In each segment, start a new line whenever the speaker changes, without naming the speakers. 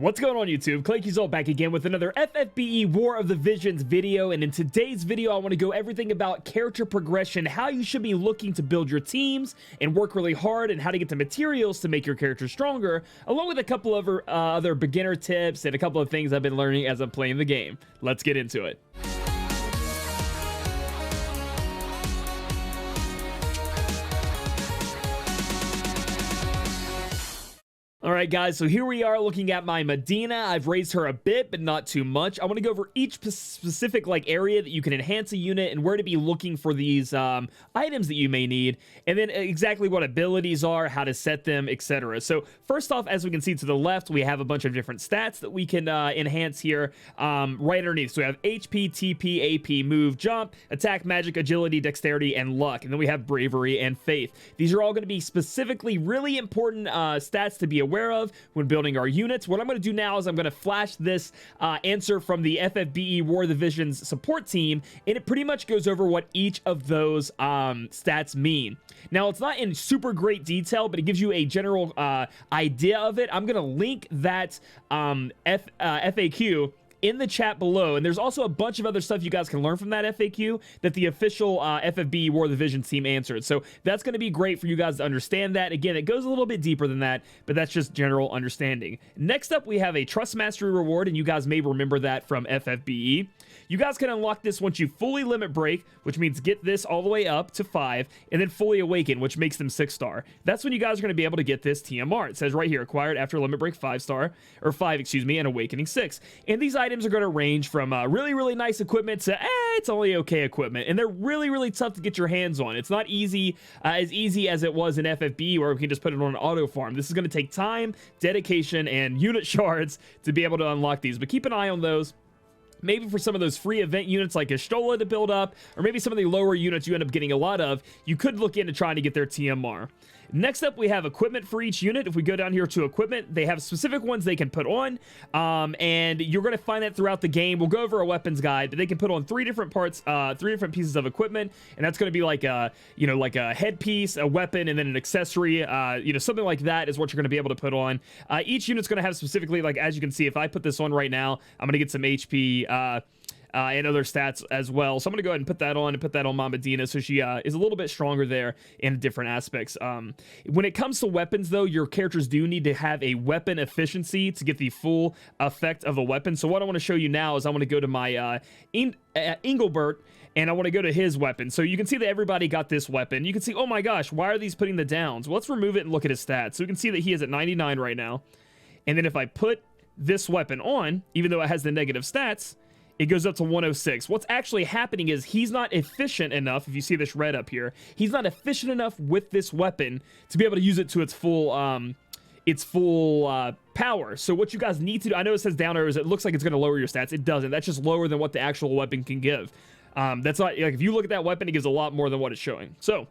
What's going on, YouTube? Claic Yuzolt back again with another FFBE War of the Visions video, and in today's video I want to go everything about character progression, how you should be looking to build your teams and work really hard, and how to get the materials to make your character stronger, along with a couple of other beginner tips and a couple of things I've been learning as I'm playing the game. Let's get into it. Alright guys, so here we are looking at my Medina. I've raised her a bit, but not too much. I want to go over each specific area that you can enhance a unit and where to be looking for these items that you may need, and then exactly what abilities are, how to set them, etc. So first off, as we can see to the left, we have a bunch of different stats that we can enhance here right underneath. So we have HP, TP, AP, move, jump, attack, magic, agility, dexterity, and luck. And then we have bravery and faith. These are all going to be specifically really important stats to be aware of when building our units. What I'm going to do now is I'm going to flash this answer from the FFBE War of the Visions support team, and it pretty much goes over what each of those stats mean. Now, it's not in super great detail, but it gives you a general idea of it. I'm going to link that FAQ in the chat below, and there's also a bunch of other stuff you guys can learn from that FAQ that the official FFBE War of the Visions team answered. So that's going to be great for you guys to understand that. Again, it goes a little bit deeper than that, but that's just general understanding. Next up, we have a Trust Mastery reward, and you guys may remember that from FFBE. You guys can unlock this once you fully limit break, which means get this all the way up to 5, and then fully awaken, which makes them 6-star. That's when you guys are going to be able to get this TMR. It says right here, acquired after limit break 5-star, or 5, excuse me, and awakening 6. And these items are going to range from really nice equipment to it's only okay equipment, and they're really tough to get your hands on. It's not easy as easy as it was in FFBE, where we can just put it on an auto farm. This is going to take time, dedication, and unit shards to be able to unlock these, but keep an eye on those. Maybe for some of those free event units like Ishtola to build up, or maybe some of the lower units you end up getting a lot of, you could look into trying to get their TMR. Next up, we have equipment for each unit. If we go down here to equipment, they have specific ones they can put on, and you're going to find that throughout the game. We'll go over a weapons guide, but they can put on 3 different parts, 3 different pieces of equipment, and that's going to be like a, like a headpiece, a weapon, and then an accessory. Something like that is what you're going to be able to put on. Each unit's going to have specifically, like, as you can see, if I put this on right now, I'm going to get some HP, and other stats as well. So I'm going to go ahead and put that on my Medina, so she is a little bit stronger there in different aspects. When it comes to weapons, though, your characters do need to have a weapon efficiency to get the full effect of a weapon. So what I want to show you now is I want to go to my Engelbert, and I want to go to his weapon. So you can see that everybody got this weapon. You can see, oh my gosh, why are these putting the downs? Well, let's remove it and look at his stats. So we can see that he is at 99 right now. And then if I put this weapon on, even though it has the negative stats, it goes up to 106. What's actually happening is he's not efficient enough. If you see this red up here, he's not efficient enough with this weapon to be able to use it to its full power. So what you guys need to do, I know it says down arrows, it looks like it's going to lower your stats. It doesn't. That's just lower than what the actual weapon can give. That's not, like, if you look at that weapon, it gives a lot more than what it's showing. So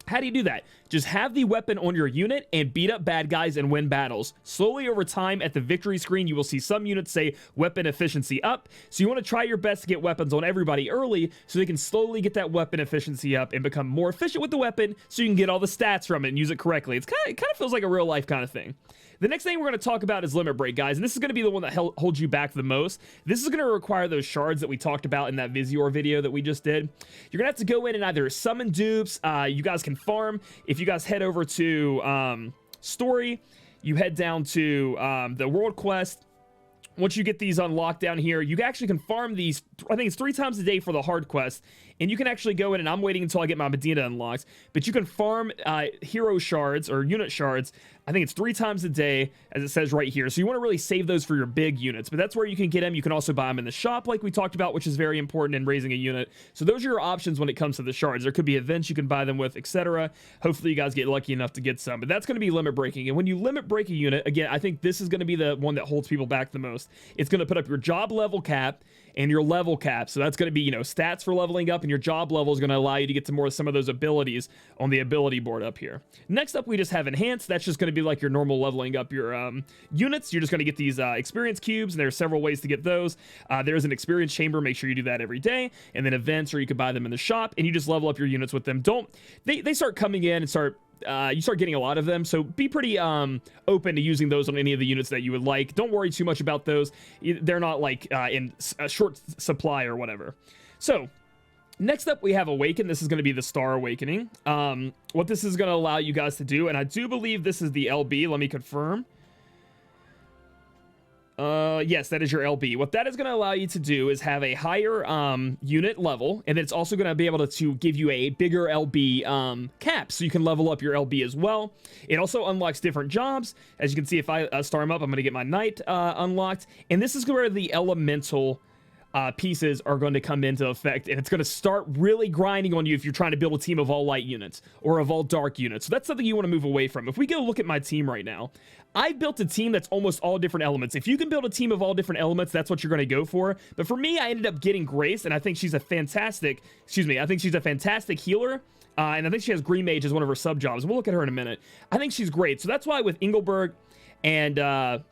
how do you do that? Just have the weapon on your unit and beat up bad guys and win battles. Slowly over time at the victory screen, you will see some units say weapon efficiency up. So you want to try your best to get weapons on everybody early so they can slowly get that weapon efficiency up and become more efficient with the weapon so you can get all the stats from it and use it correctly. It kind of feels like a real life kind of thing. The next thing we're going to talk about is limit break, guys, and this is going to be the one that holds you back the most. This is going to require those shards that we talked about in that Vizior video that we just did. You're going to have to go in and either summon dupes. You guys can farm. If you guys head over to story, you head down to the world quest. Once you get these unlocked down here, you actually can farm these, I think it's 3 times a day for the hard quest, and you can actually go in, and I'm waiting until I get my Medina unlocked, but you can farm hero shards or unit shards. I think it's 3 times a day, as it says right here. So you want to really save those for your big units, but that's where you can get them. You can also buy them in the shop like we talked about, which is very important in raising a unit. So those are your options when it comes to the shards. There could be events you can buy them with, etc. Hopefully you guys get lucky enough to get some, but that's going to be limit breaking. And when you limit break a unit, again, I think this is going to be the one that holds people back the most. It's going to put up your job level cap and your level cap. So that's going to be, stats for leveling up, and your job level is going to allow you to get to some of those abilities on the ability board up here. Next up, we just have enhanced. That's just going to be like your normal leveling up your units. You're just going to get these experience cubes, and there are several ways to get those. There's an experience chamber. Make sure you do that every day. And then events, or you could buy them in the shop, and you just level up your units with them. They start coming in and start you start getting a lot of them. So be pretty open to using those on any of the units that you would like. Don't worry too much about those. They're not like in a short supply or whatever. So next up, we have Awaken. This is going to be the Star Awakening. What this is going to allow you guys to do, and I do believe this is the LB. Let me confirm. Yes, that is your LB. What that is going to allow you to do is have a higher unit level, and it's also going to be able to give you a bigger LB cap, so you can level up your LB as well. It also unlocks different jobs. As you can see, if I star them up, I'm going to get my Knight unlocked, and this is where the elemental pieces are going to come into effect, and it's going to start really grinding on you if you're trying to build a team of all light units or of all dark units. So that's something you want to move away from. If we go look at my team right now, I've built a team that's almost all different elements. If you can build a team of all different elements, that's what you're going to go for. But for me, I ended up getting Grace, and I think she's a fantastic, I think she's a fantastic healer. And I think she has Green Mage as one of her sub jobs. We'll look at her in a minute. I think she's great. So that's why with Engelbert and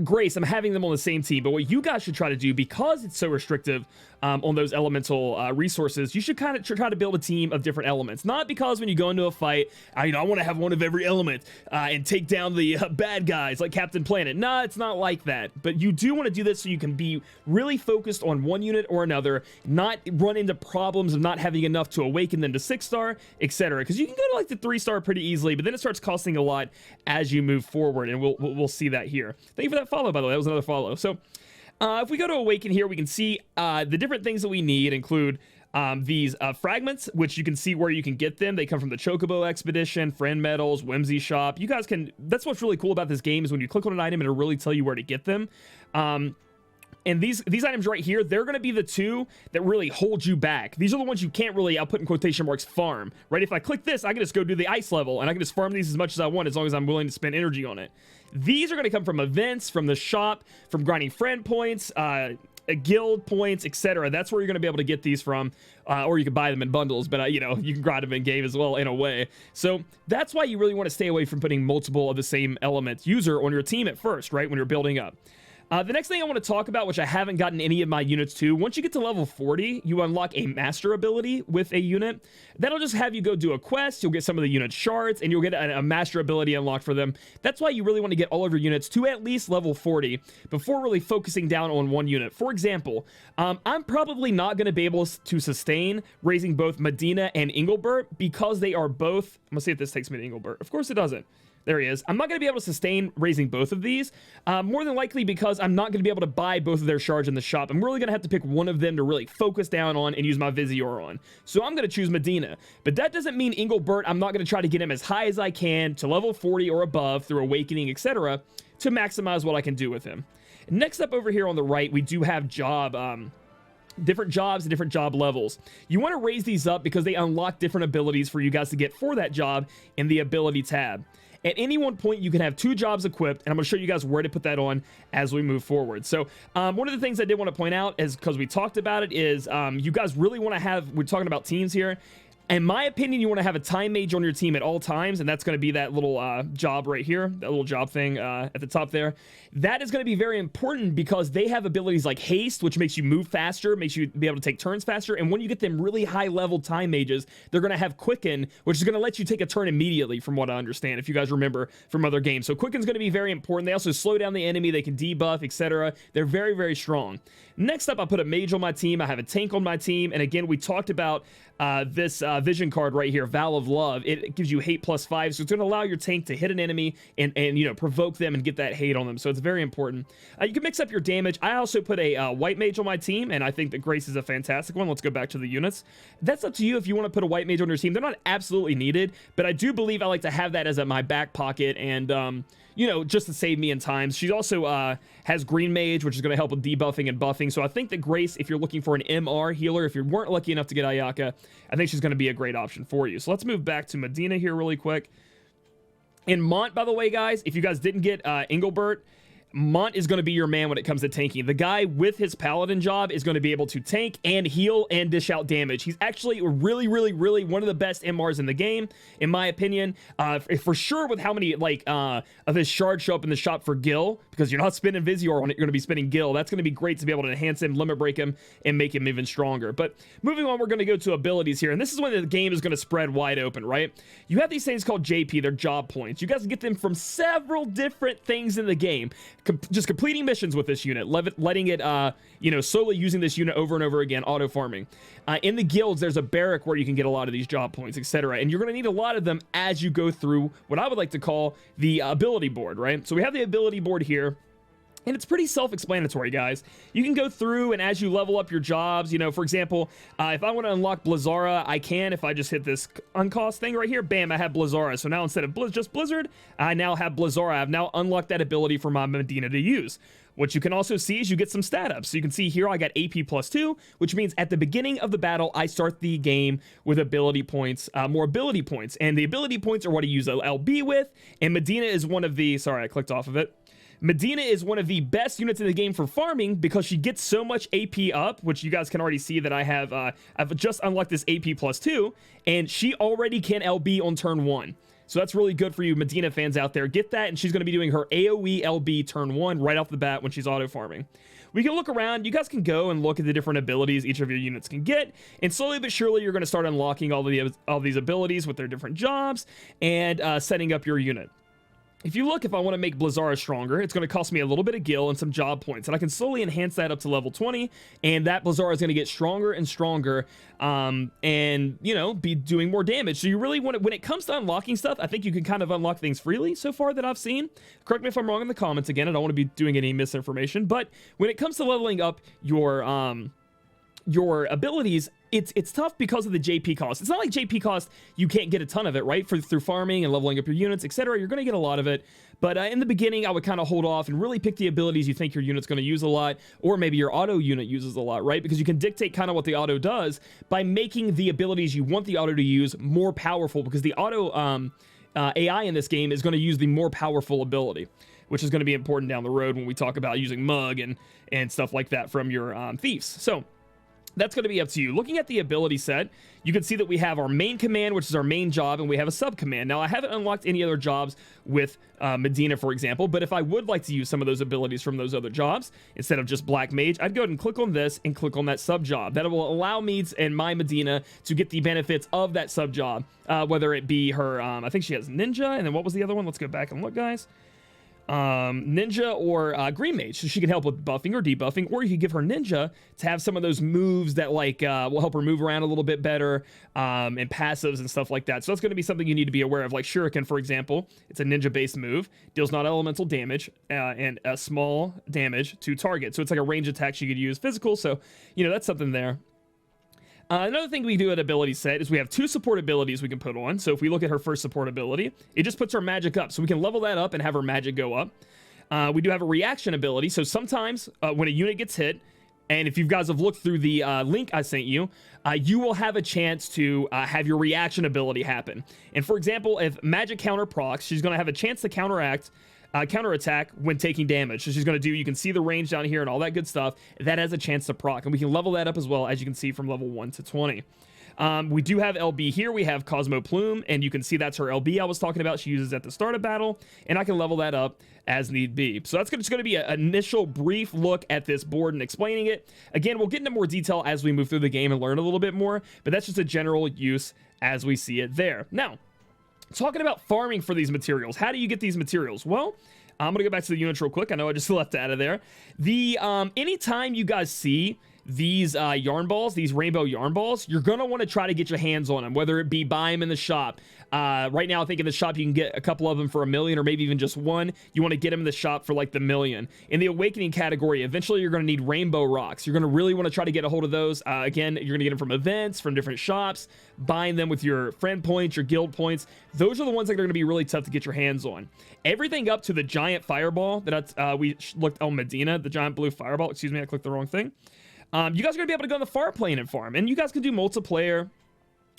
Grace, I'm having them on the same team. But what you guys should try to do, because it's so restrictive on those elemental resources, you should kind of try to build a team of different elements. Not because when you go into a fight, I want to have one of every element and take down the bad guys like Captain Planet. Nah, it's not like that. But you do want to do this so you can be really focused on one unit or another, not run into problems of not having enough to awaken them to 6-star, etc. Because you can go to like the 3-star pretty easily, but then it starts costing a lot as you move forward, and we'll see that here. Thank you for that follow, by the way. That was another follow. So if we go to Awaken here, we can see the different things that we need include these fragments, which you can see where you can get them. They come from the Chocobo Expedition, Friend Metals, Whimsy Shop. You guys can, that's what's really cool about this game, is when you click on an item, it'll really tell you where to get them. And these items right here, they're going to be the two that really hold you back. These are the ones you can't really, I'll put in quotation marks, farm, right? If I click this, I can just go do the ice level, and I can just farm these as much as I want, as long as I'm willing to spend energy on it. These are going to come from events, from the shop, from grinding friend points, guild points, etc. That's where you're going to be able to get these from, or you can buy them in bundles, but you can grind them in game as well in a way. So that's why you really want to stay away from putting multiple of the same element user on your team at first, right, when you're building up. The next thing I want to talk about, which I haven't gotten any of my units to, once you get to level 40, you unlock a master ability with a unit. That'll just have you go do a quest, you'll get some of the unit shards, and you'll get a master ability unlocked for them. That's why you really want to get all of your units to at least level 40 before really focusing down on one unit. For example, I'm probably not going to be able to sustain raising both Medina and Engelbert, because they are both... I'm going to see if this takes me to Engelbert. Of course it doesn't. There he is. I'm not going to be able to sustain raising both of these, more than likely because I'm not going to be able to buy both of their shards in the shop. I'm really going to have to pick one of them to really focus down on and use my Vizier on. So I'm going to choose Medina. But that doesn't mean Engelbert, I'm not going to try to get him as high as I can to level 40 or above through Awakening, etc. to maximize what I can do with him. Next up over here on the right, we do have different jobs and different job levels. You want to raise these up because they unlock different abilities for you guys to get for that job in the ability tab. At any one point, you can have 2 jobs equipped, and I'm going to show you guys where to put that on as we move forward. So one of the things I did want to point out, is because we talked about it, is you guys really want to have, we're talking about teams here. In my opinion, you want to have a time mage on your team at all times, and that's going to be that little job right here, that little job thing at the top there. That is going to be very important because they have abilities like haste, which makes you move faster, makes you be able to take turns faster, and when you get them really high-level time mages, they're going to have quicken, which is going to let you take a turn immediately, from what I understand, if you guys remember from other games. So quicken's going to be very important. They also slow down the enemy, they can debuff, etc. They're very, very strong. Next up, I put a mage on my team, I have a tank on my team, and again, we talked about this vision card right here, Vow of Love. It gives you hate +5, so it's going to allow your tank to hit an enemy and provoke them and get that hate on them. So it's very important. You can mix up your damage. I also put a white mage on my team, and I think that Grace is a fantastic one. Let's go back to the units. That's up to you if you want to put a white mage on your team. They're not absolutely needed, but I do believe I like to have that as my back pocket, and just to save me in times. She also has Green Mage, which is going to help with debuffing and buffing. So I think that Grace, if you're looking for an MR healer, if you weren't lucky enough to get Ayaka, I think she's going to be a great option for you. So let's move back to Medina here really quick. In Mont, by the way, guys, if you guys didn't get Engelbert, Mont is going to be your man when it comes to tanking. The guy with his paladin job is going to be able to tank and heal and dish out damage. He's actually really one of the best MRs in the game, in my opinion. For sure, with how many of his shards show up in the shop for Gil, because you're not spinning Vizior on it, you're going to be spinning Gil. That's going to be great to be able to enhance him, limit break him, and make him even stronger. But moving on, we're going to go to abilities here, and this is when the game is going to spread wide open, right? You have these things called JP, they're job points. You guys can get them from several different things in the game. Just completing missions with this unit, letting it, slowly using this unit over and over again, auto farming. In the guilds, there's a barrack where you can get a lot of these job points, etc. And you're going to need a lot of them as you go through what I would like to call the ability board, right? So we have the ability board here. And it's pretty self-explanatory, guys. You can go through, and as you level up your jobs, for example, if I want to unlock Blizzara, I can. If I just hit this uncost thing right here, bam, I have Blizzara. So now instead of just Blizzard, I now have Blizzara. I've now unlocked that ability for my Medina to use. What you can also see is you get some stat ups. So you can see here I got AP +2, which means at the beginning of the battle, I start the game with ability points, more ability points. And the ability points are what I use LB with. And Medina is one of the, sorry, I clicked off of it. Medina is one of the best units in the game for farming because she gets so much AP up, which you guys can already see that I have, I've just unlocked this AP +2, and she already can LB on turn 1. So that's really good for you Medina fans out there. Get that, and she's going to be doing her AoE LB turn 1 right off the bat when she's auto farming. We can look around. You guys can go and look at the different abilities each of your units can get, and slowly but surely you're going to start unlocking all these abilities with their different jobs and setting up your unit. If you look, if I want to make Blizzara stronger, it's going to cost me a little bit of gil and some job points, and I can slowly enhance that up to level 20, and that Blizzara is going to get stronger and stronger, and, be doing more damage. So you really want to, when it comes to unlocking stuff, I think you can kind of unlock things freely so far that I've seen. Correct me if I'm wrong in the comments again. I don't want to be doing any misinformation, but when it comes to leveling up your abilities, it's tough because of the JP cost. It's not like JP cost, you can't get a ton of it, right? Through farming and leveling up your units, etc. You're going to get a lot of it. But in the beginning, I would kind of hold off and really pick the abilities you think your unit's going to use a lot, or maybe your auto unit uses a lot, right? Because you can dictate kind of what the auto does by making the abilities you want the auto to use more powerful, because the auto AI in this game is going to use the more powerful ability, which is going to be important down the road when we talk about using Mug and stuff like that from your thieves. So that's going to be up to you. Looking at the ability set, you can see that we have our main command, which is our main job, and we have a sub command. Now, I haven't unlocked any other jobs with Medina, for example, but if I would like to use some of those abilities from those other jobs, instead of just Black Mage, I'd go ahead and click on this and click on that sub job. That will allow me and my Medina to get the benefits of that sub job, whether it be her, I think she has Ninja, and then what was the other one? Let's go back and look, guys. Ninja or Green Mage, so she can help with buffing or debuffing, or you could give her Ninja to have some of those moves that will help her move around a little bit better, and passives and stuff like that. So that's going to be something you need to be aware of. Like Shuriken, for example, it's a Ninja based move, deals non-elemental damage and a small damage to target, so it's like a range attack she could use physical. So that's something there. Another thing we do at ability set is we have 2 support abilities we can put on. So if we look at her first support ability, it just puts her magic up. So we can level that up and have her magic go up. We do have a reaction ability. So sometimes when a unit gets hit, and if you guys have looked through the link I sent you, you will have a chance to have your reaction ability happen. And for example, if magic counter procs, she's going to have a chance to counterattack when taking damage. So she's going to do, you can see the range down here and all that good stuff. That has a chance to proc, and we can level that up as well, as you can see, from level 1 to 20. We do have LB here. We have Cosmo Plume, and you can see that's her LB I was talking about. She uses at the start of battle, and I can level that up as need be. So that's just going to be an initial brief look at this board and explaining it. Again, we'll get into more detail as we move through the game and learn a little bit more, but that's just a general use as we see it there. Now, talking about farming for these materials, how do you get these materials? Well, I'm gonna go back to the units real quick. I know I just left out of there. The anytime you guys see these yarn balls, these rainbow yarn balls, you're gonna want to try to get your hands on them, whether it be buy them in the shop. Right now I think in the shop you can get a couple of them for $1 million, or maybe even just one. You want to get them in the shop for like the $1 million. In the Awakening category, eventually you're going to need rainbow rocks. You're going to really want to try to get a hold of those. Again, you're going to get them from events, from different shops, buying them with your friend points, your guild points. Those are the ones that are going to be really tough to get your hands on. Everything up to the giant fireball that we looked on Medina, the giant blue fireball, excuse me, I clicked the wrong thing. You guys are going to be able to go on the far plane and farm, and you guys can do multiplayer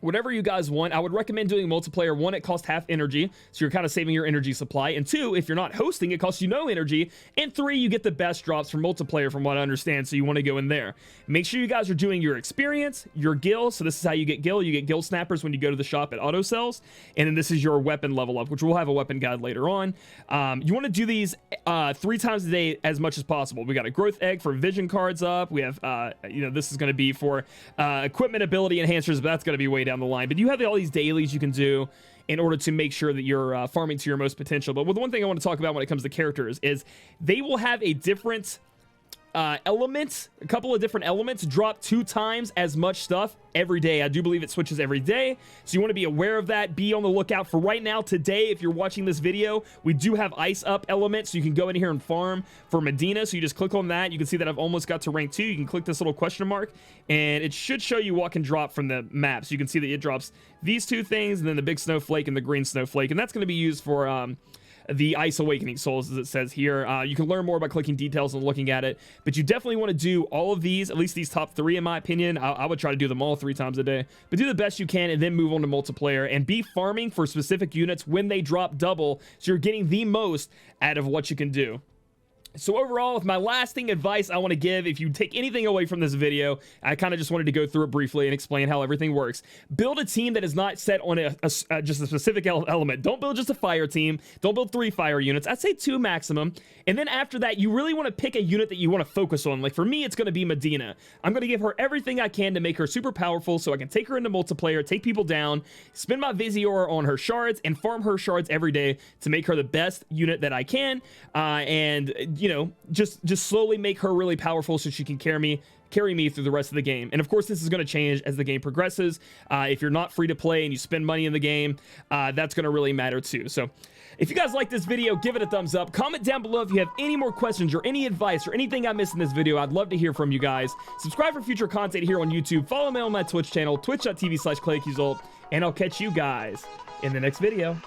whatever you guys want. I would recommend doing multiplayer. One, it costs half energy, so you're kind of saving your energy supply. And two, if you're not hosting, it costs you no energy. And three, you get the best drops from multiplayer from what I understand, so you want to go in there. Make sure you guys are doing your experience, your gil. So this is how you get gil. You get gil snappers when you go to the shop at auto cells. And then this is your weapon level up, which we'll have a weapon guide later on. You want to do these 3 times a day as much as possible. We got a growth egg for vision cards up. We have, you know, this is going to be for equipment ability enhancers, but that's going to be way down the line. But you have all these dailies you can do in order to make sure that you're farming to your most potential. But the one thing I want to talk about when it comes to characters is they will have a different elements, a couple of different elements drop 2 times as much stuff every day. I do believe it switches every day, so you want to be aware of that. Be on the lookout for right now. Today, if you're watching this video, we do have ice up elements, so you can go in here and farm for Medina. So you just click on that. You can see that I've almost got to rank 2. You can click this little question mark and it should show you what can drop from the map. So you can see that it drops these 2 things, and then the big snowflake and the green snowflake, and that's going to be used for the Ice Awakening Souls, as it says here. You can learn more by clicking details and looking at it, but you definitely want to do all of these, at least these top 3 in my opinion. I would try to do them all 3 times a day, but do the best you can and then move on to multiplayer and be farming for specific units when they drop double, so you're getting the most out of what you can do. So overall, with my lasting advice I want to give, if you take anything away from this video, I kind of just wanted to go through it briefly and explain how everything works. Build a team that is not set on just a specific element. Don't build just a fire team. Don't build 3 fire units. I'd say 2 maximum. And then after that, you really want to pick a unit that you want to focus on. Like for me, it's going to be Medina. I'm going to give her everything I can to make her super powerful so I can take her into multiplayer, take people down, spend my Vizier on her shards, and farm her shards every day to make her the best unit that I can. And you know, just slowly make her really powerful so she can carry me through the rest of the game. And of course, this is going to change as the game progresses. If you're not free to play and you spend money in the game, that's going to really matter too. So if you guys like this video, give it a thumbs up. Comment down below if you have any more questions or any advice or anything I missed in this video. I'd love to hear from you guys. Subscribe for future content here on YouTube. Follow me on my Twitch channel, twitch.tv/Claic Yuzolt, and I'll catch you guys in the next video.